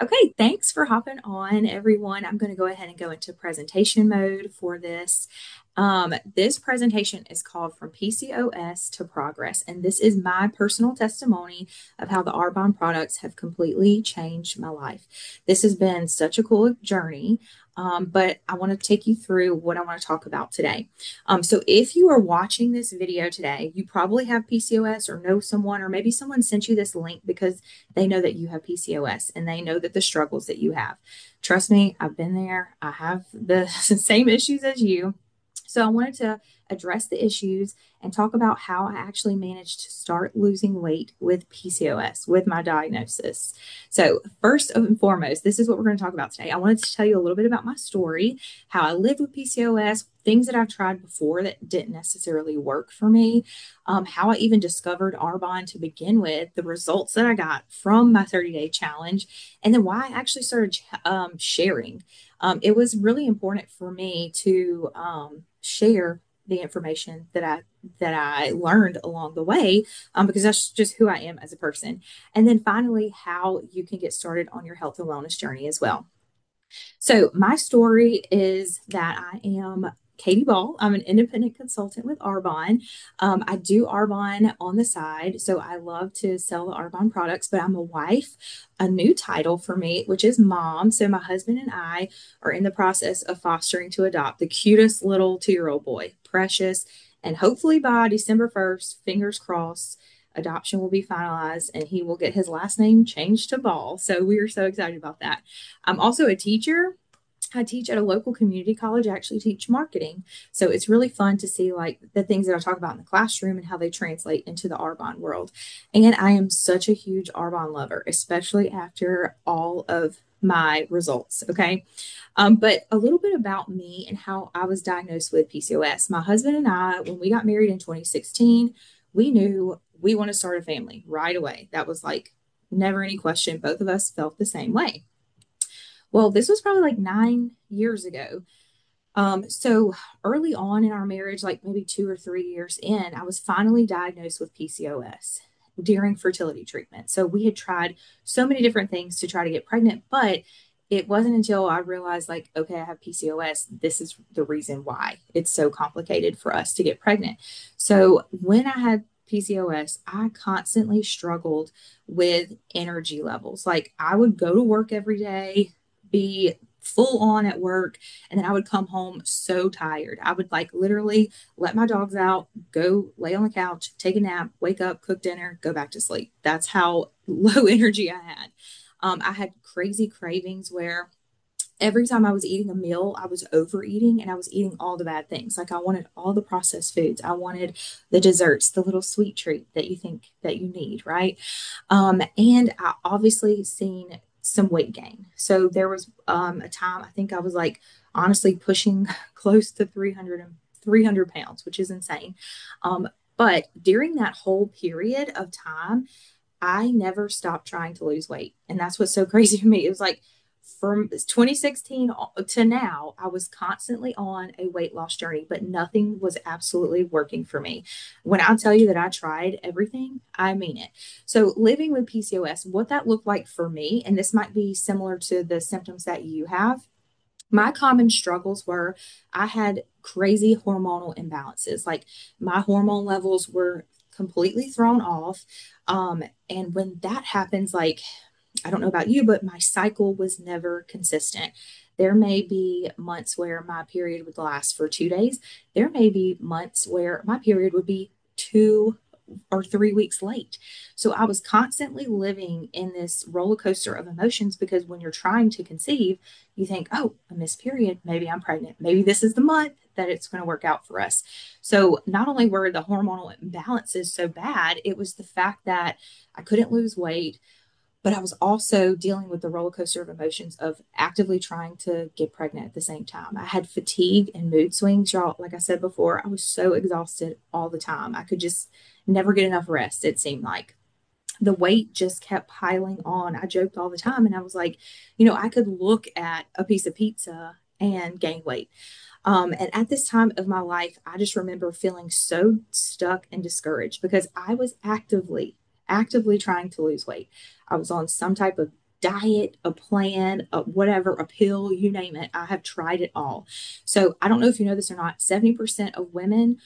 Okay, thanks for hopping on, everyone. I'm going to go ahead and go into presentation mode for this. This presentation is called From PCOS to Progress, and this is my personal testimony of how the Arbonne products have completely changed my life. This has been such a cool journey, but I want to take you through what I want to talk about today. So if you are watching this video today, you probably have PCOS or know someone, or maybe someone sent you this link because they know that you have PCOS and they know that the struggles that you have. Trust me, I've been there. I have the same issues as you. So I wanted to address the issues and talk about how I actually managed to start losing weight with PCOS, with my diagnosis. So, first and foremost, this is what we're going to talk about today. I wanted to tell you a little bit about my story, how I lived with PCOS, things that I've tried before that didn't necessarily work for me, how I even discovered Arbonne to begin with, the results that I got from my 30-day challenge, and then why I actually started sharing. It was really important for me to share the information that I learned along the way, because that's just who I am as a person. And then finally, how you can get started on your health and wellness journey as well. So, my story is that I am Katie Ball. I'm an independent consultant with Arbonne. I do Arbonne on the side. So, I love to sell the Arbonne products, but I'm a wife, a new title for me, which is mom. So, my husband and I are in the process of fostering to adopt the cutest little 2-year-old boy, Precious. And hopefully by December 1st, fingers crossed, adoption will be finalized and he will get his last name changed to Ball. So we are so excited about that. I'm also a teacher. I teach at a local community college. I actually teach marketing. So it's really fun to see like the things that I talk about in the classroom and how they translate into the Arbonne world. And I am such a huge Arbonne lover, especially after all of my results. Okay. But a little bit about me and how I was diagnosed with PCOS. My husband and I, when we got married in 2016, we knew we want to start a family right away. That was like never any question. Both of us felt the same way. Well, this was probably like 9 years ago. So early on in our marriage, like maybe 2 or 3 years in, I was finally diagnosed with PCOS during fertility treatment. So we had tried so many different things to try to get pregnant, but it wasn't until I realized, like, okay, I have PCOS. This is the reason why it's so complicated for us to get pregnant. So when I had PCOS, I constantly struggled with energy levels. Like I would go to work every day, be full on at work, and then I would come home so tired. I would like literally let my dogs out, go lay on the couch, take a nap, wake up, cook dinner, go back to sleep. That's how low energy I had. I had crazy cravings where every time I was eating a meal, I was overeating and I was eating all the bad things. Like I wanted all the processed foods. I wanted the desserts, the little sweet treat that you think that you need, right? And I obviously seen some weight gain. So there was a time I think I was like honestly pushing close to 300 pounds, which is insane. But during that whole period of time, I never stopped trying to lose weight. And that's what's so crazy to me. It was like from 2016 to now, I was constantly on a weight loss journey, but nothing was absolutely working for me. When I tell you that I tried everything, I mean it. So, living with PCOS, what that looked like for me, and this might be similar to the symptoms that you have. My common struggles were I had crazy hormonal imbalances. Like my hormone levels were completely thrown off. And when that happens, like I don't know about you, but my cycle was never consistent. There may be months where my period would last for 2 days. There may be months where my period would be 2 or 3 weeks late. So I was constantly living in this roller coaster of emotions because when you're trying to conceive, you think, oh, a missed period. Maybe I'm pregnant. Maybe this is the month that it's going to work out for us. So not only were the hormonal imbalances so bad, it was the fact that I couldn't lose weight, but I was also dealing with the roller coaster of emotions of actively trying to get pregnant at the same time. I had fatigue and mood swings, y'all. Like I said before, I was so exhausted all the time. I could just never get enough rest, it seemed like. The weight just kept piling on. I joked all the time and I was like, I could look at a piece of pizza and gain weight. And at this time of my life, I just remember feeling so stuck and discouraged because I was actively trying to lose weight. I was on some type of diet, a plan, whatever, a pill, you name it. I have tried it all. So I don't know if you know this or not. 70% of women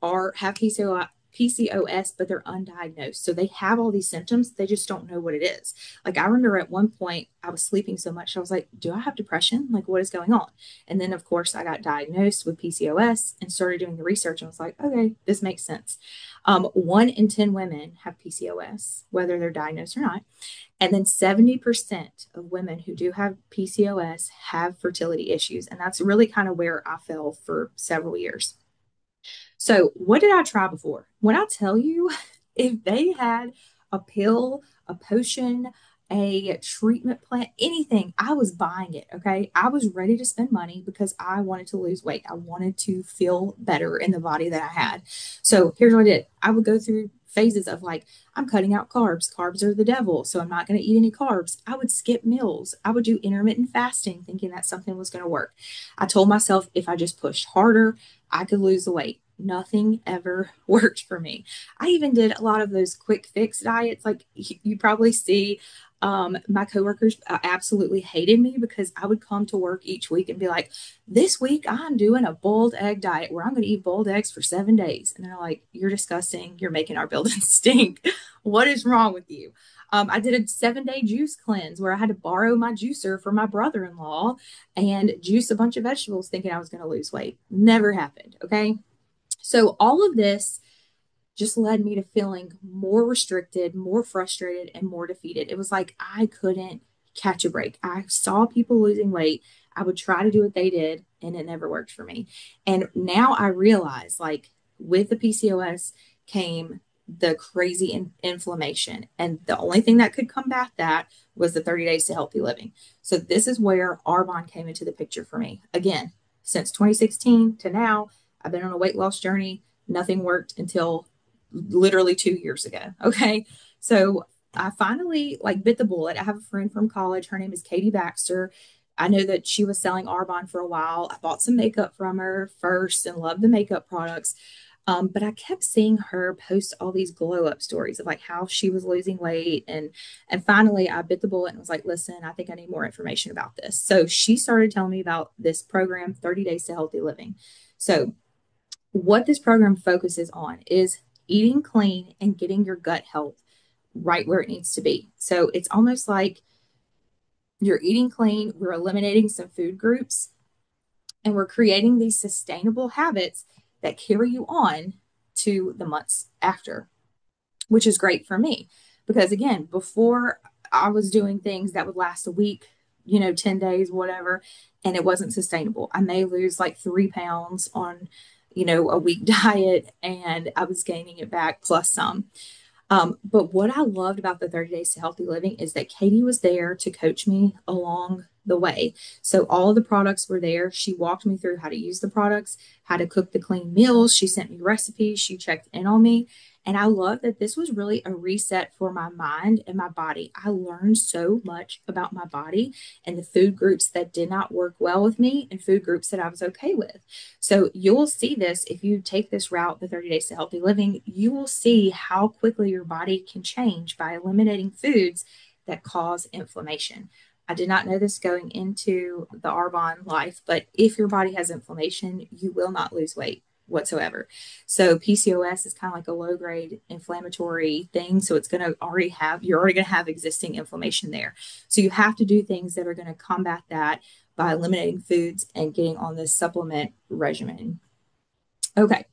are have PCOS, but they're undiagnosed. So they have all these symptoms, they just don't know what it is. Like I remember at one point I was sleeping so much, I was like, do I have depression? Like what is going on? And then of course I got diagnosed with PCOS and started doing the research and was like, okay, this makes sense. 1 in 10 women have PCOS, whether they're diagnosed or not. And then 70% of women who do have PCOS have fertility issues. And that's really kind of where I fell for several years. So, what did I try before? When I tell you, if they had a pill, a potion, a treatment plan, anything, I was buying it. Okay. I was ready to spend money because I wanted to lose weight. I wanted to feel better in the body that I had. So, here's what I did I would go through phases of like, I'm cutting out carbs. Carbs are the devil. So, I'm not going to eat any carbs. I would skip meals. I would do intermittent fasting, thinking that something was going to work. I told myself if I just pushed harder, I could lose the weight. Nothing ever worked for me. I even did a lot of those quick fix diets. Like you probably see, my coworkers absolutely hated me because I would come to work each week and be like, this week I'm doing a boiled egg diet where I'm going to eat boiled eggs for 7 days. And they're like, you're disgusting. You're making our building stink. What is wrong with you? I did a 7 day juice cleanse where I had to borrow my juicer from my brother in law and juice a bunch of vegetables thinking I was going to lose weight. Never happened. Okay. So all of this just led me to feeling more restricted, more frustrated, and more defeated. It was like I couldn't catch a break. I saw people losing weight. I would try to do what they did, and it never worked for me. And now I realize, like, with the PCOS came the crazy inflammation. And the only thing that could combat that was the 30 days to healthy living. So this is where Arbonne came into the picture for me. Again, since 2016 to now, I've been on a weight loss journey. Nothing worked until literally 2 years ago. Okay. So I finally like bit the bullet. I have a friend from college. Her name is Katie Baxter. I know that she was selling Arbonne for a while. I bought some makeup from her first and loved the makeup products. But I kept seeing her post all these glow up stories of like how she was losing weight. And finally I bit the bullet and was like, listen, I think I need more information about this. So she started telling me about this program, 30 Days to Healthy Living. So what this program focuses on is eating clean and getting your gut health right where it needs to be. So it's almost like you're eating clean, we're eliminating some food groups, and we're creating these sustainable habits that carry you on to the months after, which is great for me. Because again, before I was doing things that would last a week, 10 days, whatever, and it wasn't sustainable. I may lose like 3 pounds on, a week diet, and I was gaining it back plus some. But what I loved about the 30 Days to Healthy Living is that Katie was there to coach me along the way. So all of the products were there. She walked me through how to use the products, how to cook the clean meals. She sent me recipes. She checked in on me. And I love that this was really a reset for my mind and my body. I learned so much about my body and the food groups that did not work well with me and food groups that I was okay with. So you'll see this if you take this route, the 30 Days to Healthy Living, you will see how quickly your body can change by eliminating foods that cause inflammation. I did not know this going into the Arbonne life, but if your body has inflammation, you will not lose weight whatsoever. So PCOS is kind of like a low grade inflammatory thing. So it's going to already have, you're already going to have existing inflammation there. So you have to do things that are going to combat that by eliminating foods and getting on this supplement regimen. Okay.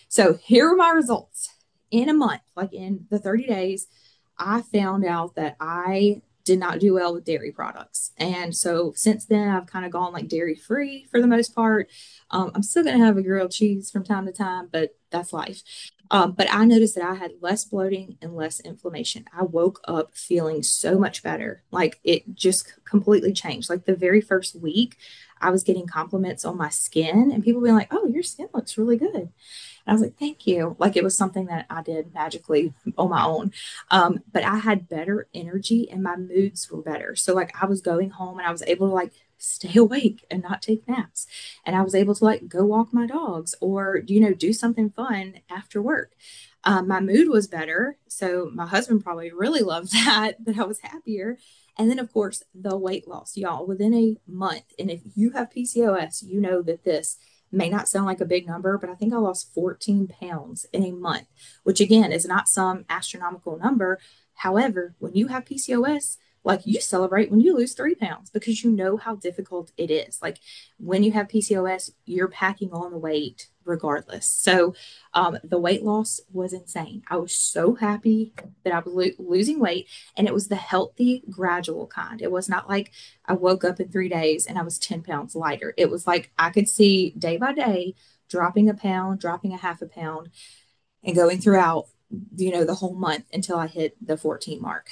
So here are my results. In a month, like in the 30 days, I found out that I did not do well with dairy products. And so since then, I've kind of gone like dairy free for the most part. I'm still going to have a grilled cheese from time to time, but that's life. But I noticed that I had less bloating and less inflammation. I woke up feeling so much better. Like it just completely changed. Like the very first week, I was getting compliments on my skin and people being like, oh, your skin looks really good. And I was like, thank you. Like it was something that I did magically on my own. But I had better energy and my moods were better. So like I was going home and I was able to like stay awake and not take naps. And I was able to like go walk my dogs or, do something fun after work. My mood was better. So my husband probably really loved that I was happier. And then, of course, the weight loss, y'all, within a month. And if you have PCOS, you know that this may not sound like a big number, but I think I lost 14 pounds in a month, which again is not some astronomical number. However, when you have PCOS, like you celebrate when you lose 3 pounds because you know how difficult it is. Like when you have PCOS, you're packing on the weight regardless. So the weight loss was insane. I was so happy that I was losing weight, and it was the healthy, gradual kind. It was not like I woke up in 3 days and I was 10 pounds lighter. It was like I could see day by day dropping a pound, dropping a half a pound, and going throughout, the whole month until I hit the 14 mark.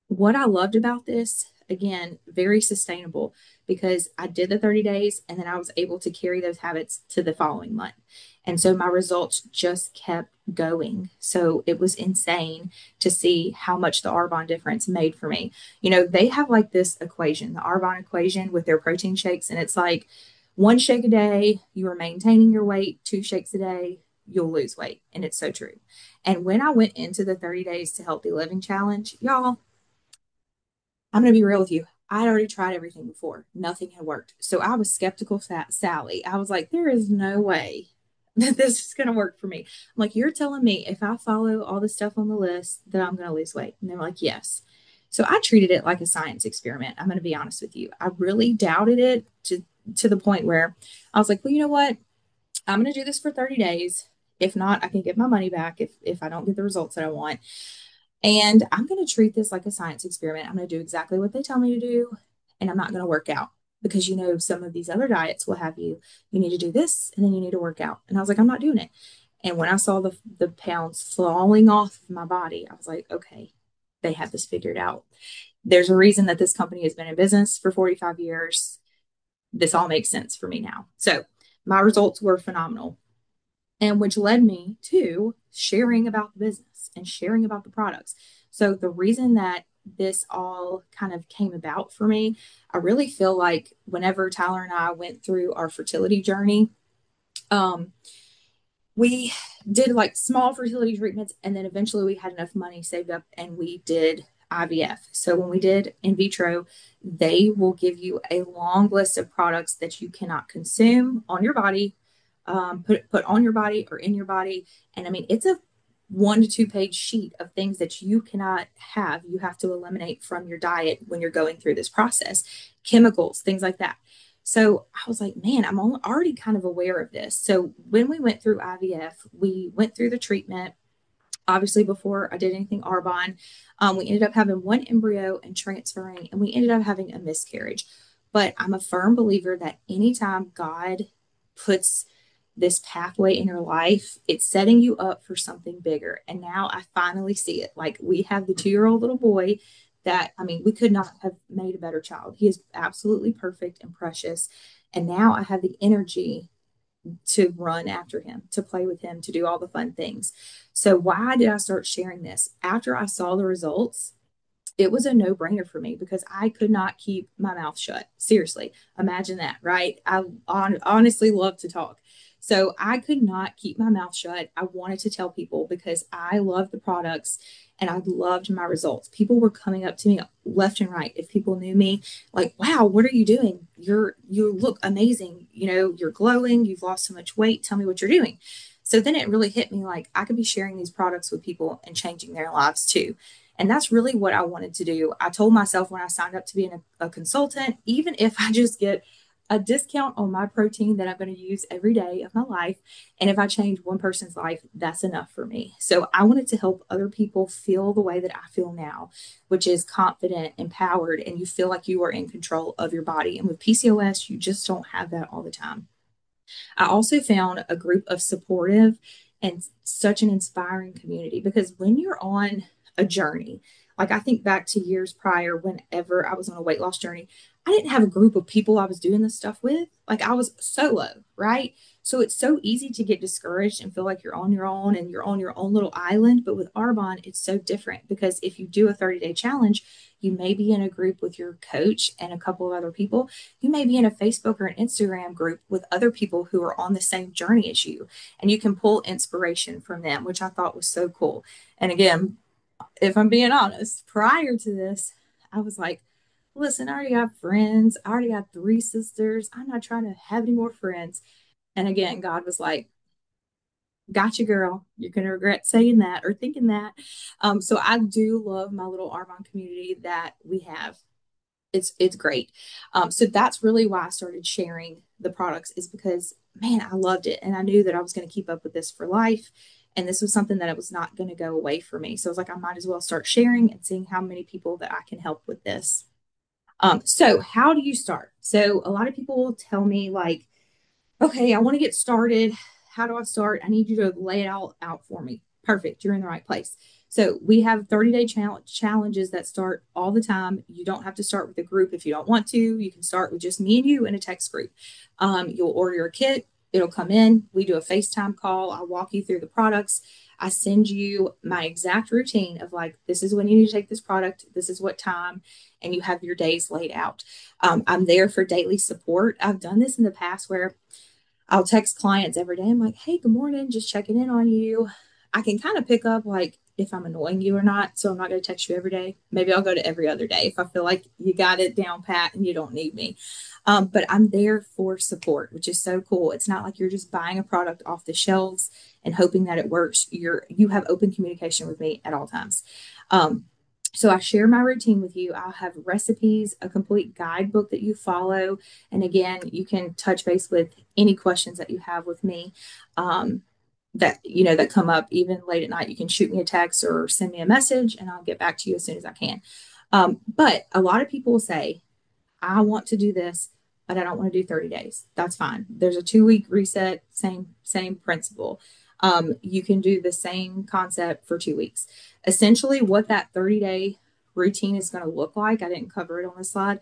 What I loved about this, again, very sustainable because I did the 30 days and then I was able to carry those habits to the following month. And so my results just kept going. So it was insane to see how much the Arbonne difference made for me. They have like this equation, the Arbonne equation with their protein shakes, and it's like one shake a day, you are maintaining your weight, two shakes a day, you'll lose weight. And it's so true. And when I went into the 30 days to healthy living challenge, y'all, I'm going to be real with you. I'd already tried everything before. Nothing had worked. So I was skeptical, Sally. I was like, there is no way that this is going to work for me. I'm like, you're telling me if I follow all the stuff on the list that I'm going to lose weight? And they're like, yes. So I treated it like a science experiment. I'm going to be honest with you. I really doubted it to the point where I was like, well, you know what? I'm going to do this for 30 days. If not, I can get my money back if I don't get the results that I want. And I'm going to treat this like a science experiment. I'm going to do exactly what they tell me to do, and I'm not going to work out because some of these other diets will have you need to do this and then you need to work out. And I was like, I'm not doing it. And when I saw the pounds falling off of my body, I was like, okay, they have this figured out. There's a reason that this company has been in business for 45 years. This all makes sense for me now. So my results were phenomenal, and which led me to sharing about the business and sharing about the products. So the reason that this all kind of came about for me, I really feel like whenever Tyler and I went through our fertility journey, um, we did like small fertility treatments, and then eventually we had enough money saved up and we did IVF. So when we did in vitro, they will give you a long list of products that you cannot consume on your body, put on your body or in your body. And I mean, it's a 1 to 2 page sheet of things that you cannot have. You have to eliminate from your diet when you're going through this process, chemicals, things like that. So I was like, man, I'm already kind of aware of this. So when we went through IVF, we went through the treatment. Obviously, before I did anything Arbonne, we ended up having one embryo and transferring, and we ended up having a miscarriage. But I'm a firm believer that anytime God puts this pathway in your life, it's setting you up for something bigger. And now I finally see it. Like we have the 2-year-old little boy that, I mean, we could not have made a better child. He is absolutely perfect and precious. And now I have the energy to run after him, to play with him, to do all the fun things. So why did I start sharing this? After I saw the results, it was a no-brainer for me because I could not keep my mouth shut. Seriously, imagine that, right? I honestly love to talk. So I could not keep my mouth shut. I wanted to tell people because I loved the products and I loved my results. People were coming up to me left and right. If people knew me, like, wow, what are you doing? You look amazing. You're glowing. You've lost so much weight. Tell me what you're doing. So then it really hit me like I could be sharing these products with people and changing their lives too. And that's really what I wanted to do. I told myself when I signed up to be a consultant, even if I just get a discount on my protein that I'm going to use every day of my life, and if I change one person's life, that's enough for me. So I wanted to help other people feel the way that I feel now, which is confident, empowered, and you feel like you are in control of your body. And with PCOS, you just don't have that all the time. I also found a group of supportive and such an inspiring community because when you're on a journey, like I think back to years prior, whenever I was on a weight loss journey, I didn't have a group of people I was doing this stuff with. Like I was solo, right? So it's so easy to get discouraged and feel like you're on your own and you're on your own little island. But with Arbonne, it's so different because if you do a 30-day challenge, you may be in a group with your coach and a couple of other people. You may be in a Facebook or an Instagram group with other people who are on the same journey as you, and you can pull inspiration from them, which I thought was so cool. And again, if I'm being honest, prior to this, I was like, listen, I already got friends. I already got three sisters. I'm not trying to have any more friends. And again, God was like, gotcha, girl. You're going to regret saying that or thinking that. So I do love my little Arbonne community that we have. It's great. So that's really why I started sharing the products is because, man, I loved it. And I knew that I was going to keep up with this for life. And this was something that it was not going to go away for me. So I was like, I might as well start sharing and seeing how many people that I can help with this. So how do you start? So a lot of people will tell me like, okay, I want to get started. How do I start? I need you to lay it all out for me. Perfect. You're in the right place. So we have 30-day challenges that start all the time. You don't have to start with a group if you don't want to. You can start with just me and you in a text group. You'll order your kit. It'll come in. We do a FaceTime call. I'll walk you through the products. I send you my exact routine of like, this is when you need to take this product. This is what time. And you have your days laid out. I'm there for daily support. I've done this in the past where I'll text clients every day. I'm like, hey, good morning, just checking in on you. I can kind of pick up like if I'm annoying you or not. So I'm not going to text you every day. Maybe I'll go to every other day if I feel like you got it down pat and you don't need me. But I'm there for support, which is so cool. It's not like you're just buying a product off the shelves and hoping that it works. You have open communication with me at all times. So I share my routine with you. I'll have recipes, a complete guidebook that you follow. And again, you can touch base with any questions that you have with me that come up even late at night. You can shoot me a text or send me a message and I'll get back to you as soon as I can. But a lot of people will say, I want to do this, but I don't want to do 30 days. That's fine. There's a 2-week reset, same principle. You can do the same concept for 2 weeks. Essentially, what that 30-day routine is going to look like, I didn't cover it on the slide,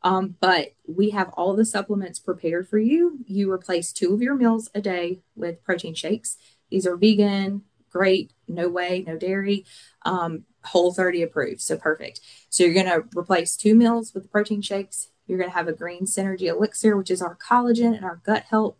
but we have all the supplements prepared for you. You replace 2 of your meals a day with protein shakes. These are vegan, great, no whey, no dairy, Whole30 approved. So perfect. So you're going to replace 2 meals with the protein shakes. You're going to have a green synergy elixir, which is our collagen and our gut health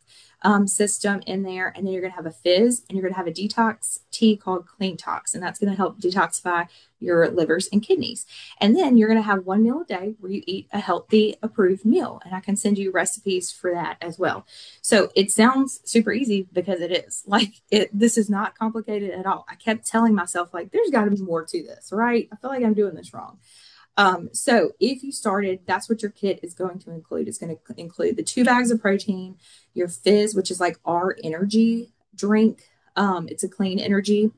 system in there. And then you're going to have a fizz and you're going to have a detox tea called Clean Tox. And that's going to help detoxify your livers and kidneys. And then you're going to have 1 meal a day where you eat a healthy approved meal. And I can send you recipes for that as well. So it sounds super easy because it is. This is not complicated at all. I kept telling myself, like, there's got to be more to this, right? I feel like I'm doing this wrong. So if you started, that's what your kit is going to include. It's going to include the 2 bags of protein, your fizz, which is like our energy drink. It's a clean energy.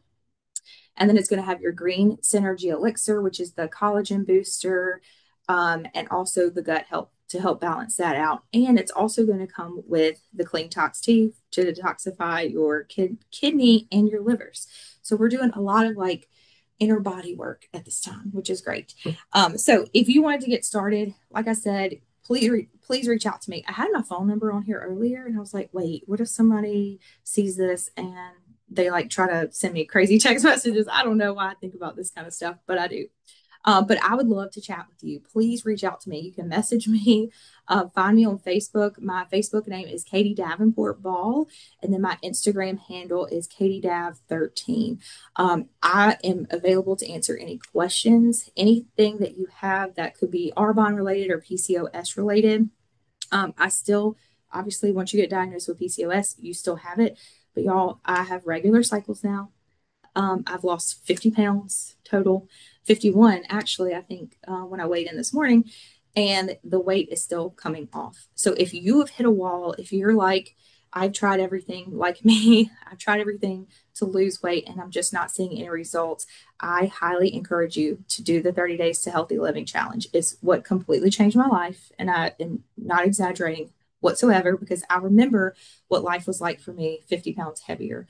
And then it's going to have your green synergy elixir, which is the collagen booster, and also the gut health to help balance that out. And it's also going to come with the Clean Tox tea to detoxify your kidney and your livers. So we're doing a lot of like inner body work at this time, which is great. So if you wanted to get started, like I said, please reach out to me. I had my phone number on here earlier and I was like, wait, what if somebody sees this and they like try to send me crazy text messages? I don't know why I think about this kind of stuff, but I do. But I would love to chat with you. Please reach out to me. You can message me, find me on Facebook. My Facebook name is Katie Davenport Ball, and then my Instagram handle is KatieDav13. I am available to answer any questions, anything that you have that could be Arbonne related or PCOS related. I still, obviously, once you get diagnosed with PCOS, you still have it. But y'all, I have regular cycles now. I've lost 50 pounds total, 51 actually, I think, when I weighed in this morning, and the weight is still coming off. So if you have hit a wall, if you're like, I've tried everything like me, I've tried everything to lose weight and I'm just not seeing any results, I highly encourage you to do the 30 Days to Healthy Living Challenge. It's what completely changed my life. And I am not exaggerating whatsoever because I remember what life was like for me 50 pounds heavier.